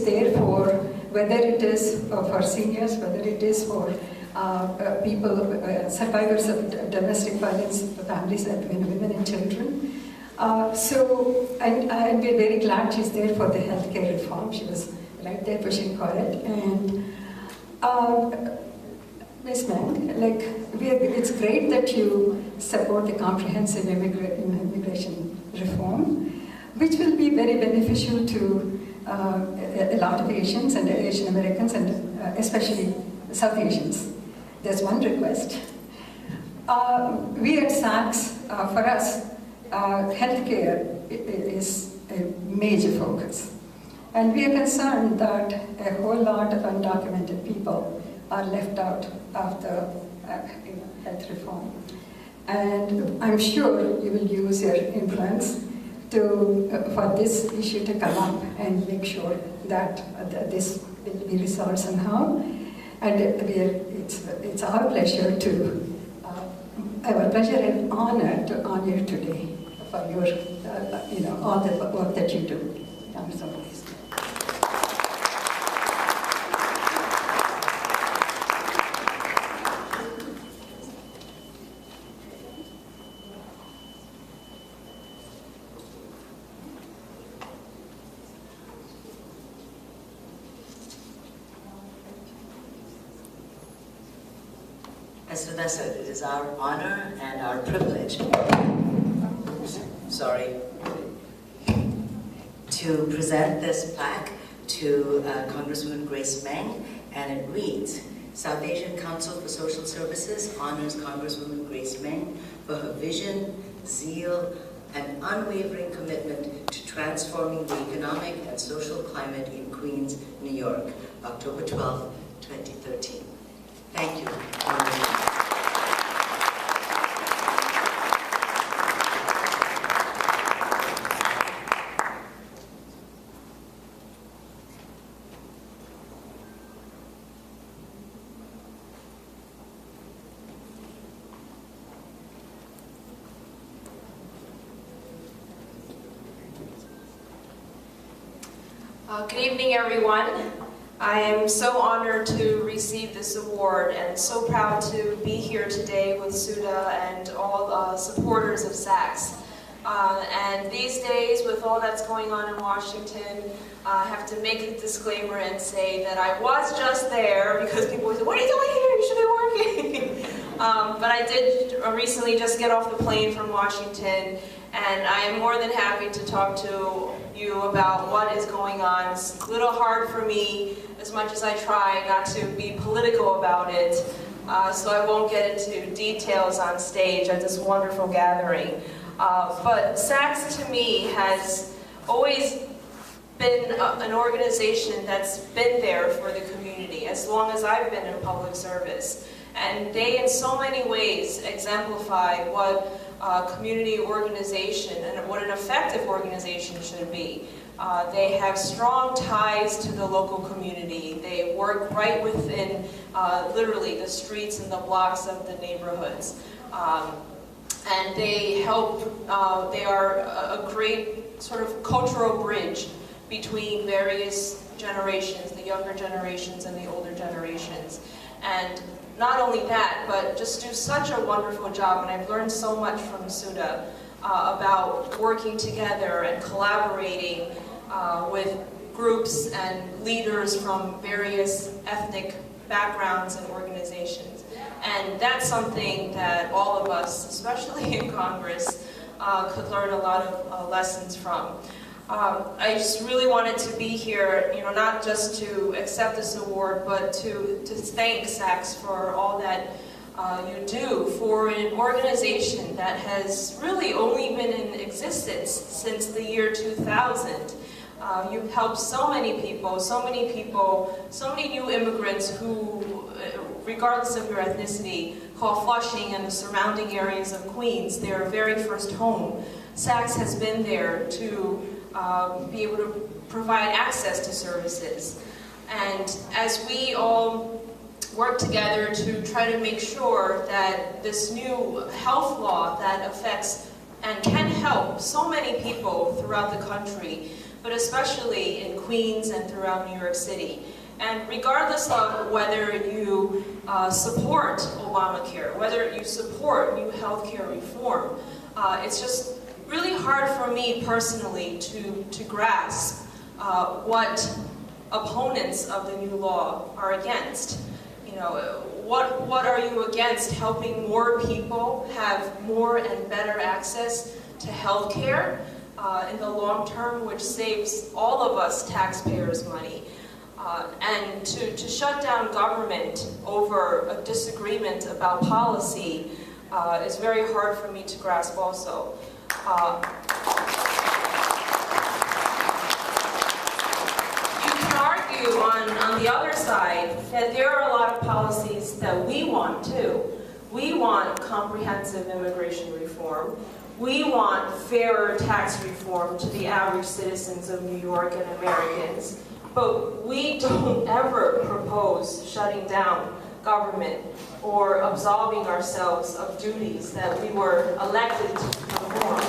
there for, whether it is for seniors, whether it is for people, survivors of domestic violence, families, women and children. And we're very glad she's there for the healthcare reform. She was right there pushing for it. And Ms. Meng, it's great that you support the comprehensive immigration reform, which will be very beneficial to a lot of Asians and Asian Americans, and especially South Asians. There's one request. We at SACSS, for us, healthcare is a major focus. And we are concerned that a whole lot of undocumented people are left out of the health reform. And I'm sure you will use your influence for this issue to come up and make sure that this will be resolved somehow. And it's our pleasure and honor to honor you today for your, all the work that you do. I'm so pleased. As Sudha said, it is our honor and our privilege, to present this plaque to Congresswoman Grace Meng, and it reads, South Asian Council for Social Services honors Congresswoman Grace Meng for her vision, zeal, and unwavering commitment to transforming the economic and social climate in Queens, New York, October 12, 2013. Thank you. Good evening, everyone. I am so honored to receive this award and so proud to be here today with Sudha and all supporters of SACSS. And these days, with all that's going on in Washington, I have to make a disclaimer and say that I was just there because people say, what are you doing here? You should be working. But I did recently just get off the plane from Washington, and I am more than happy to talk to you about what is going on. It's a little hard for me, as much as I try not to be political about it, so I won't get into details on stage at this wonderful gathering. But SACSS to me has always been an organization that's been there for the community as long as I've been in public service. And they, in so many ways, exemplify what community organization and what an effective organization should be. They have strong ties to the local community. They work right within, literally, the streets and the blocks of the neighborhoods. And they help, they are a great sort of cultural bridge between various generations, the younger generations and the older generations. And not only that, but just do such a wonderful job, and I've learned so much from Sudha about working together and collaborating with groups and leaders from various ethnic backgrounds and organizations. And that's something that all of us, especially in Congress, could learn a lot of lessons from. I just really wanted to be here, not just to accept this award, but to thank SACSS for all that you do for an organization that has really only been in existence since the year 2000. You've helped so many people, so many new immigrants who, regardless of your ethnicity, call Flushing and the surrounding areas of Queens their very first home. SACSS has been there to be able to provide access to services. And as we all work together to try to make sure that this new health law that affects and can help so many people throughout the country, but especially in Queens and throughout New York City. And regardless of whether you support Obamacare, whether you support new healthcare reform, it's just really hard for me personally to grasp what opponents of the new law are against. You know, what are you against helping more people have more and better access to health care in the long term, which saves all of us taxpayers money? And to shut down government over a disagreement about policy is very hard for me to grasp also. On the other side, that there are a lot of policies that we want too. We want comprehensive immigration reform. We want fairer tax reform to the average citizens of New York and Americans. But we don't ever propose shutting down government or absolving ourselves of duties that we were elected to perform.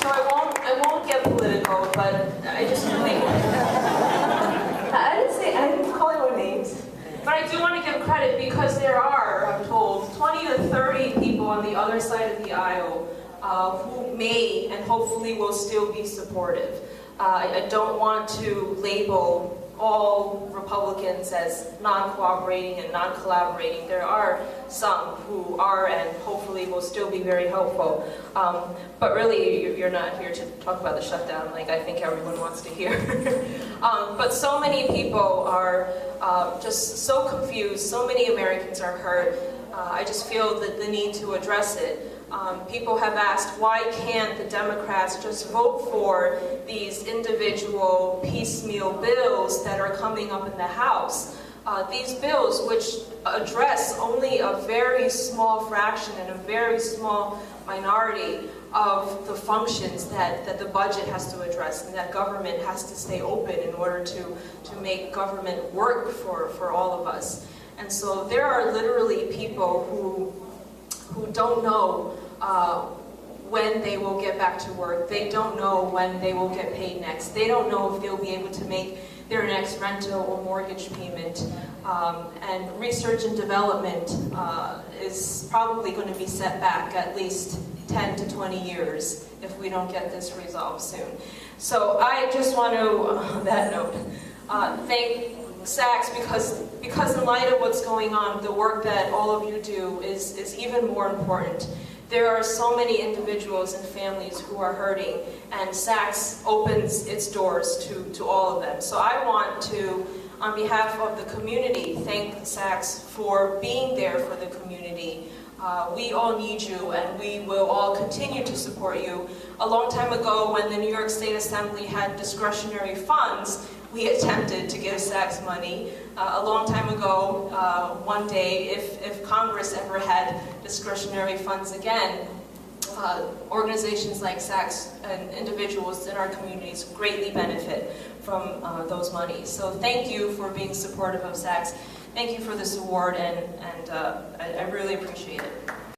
So I won't get political, but I just really, I didn't call anyone names, but I do want to give credit because there are, I'm told, 20 to 30 people on the other side of the aisle who may and hopefully will still be supportive. I don't want to label all Republicans as non-cooperating and non-collaborating. There are some who are and hopefully will still be very helpful. But really, you're not here to talk about the shutdown like I think everyone wants to hear. But so many people are just so confused. So many Americans are hurt. I just feel the need to address it. People have asked, why can't the Democrats just vote for these individual piecemeal bills that are coming up in the House? These bills, which address only a very small fraction and a very small minority of the functions that the budget has to address and that government has to stay open in order to make government work for all of us. And so there are literally people who don't know when they will get back to work. They don't know when they will get paid next. They don't know if they'll be able to make their next rental or mortgage payment. And research and development is probably going to be set back at least 10 to 20 years if we don't get this resolved soon. So I just want to, on that note, thank SACSS because in light of what's going on, the work that all of you do is even more important. There are so many individuals and families who are hurting, and SACSS opens its doors to all of them. So I want to, on behalf of the community, thank SACSS for being there for the community. We all need you, and we will all continue to support you. A long time ago, when the New York State Assembly had discretionary funds, we attempted to give SACSS money. A long time ago, one day, if Congress ever had discretionary funds again, organizations like SACSS and individuals in our communities greatly benefit from those monies. So thank you for being supportive of SACSS. Thank you for this award, and I really appreciate it.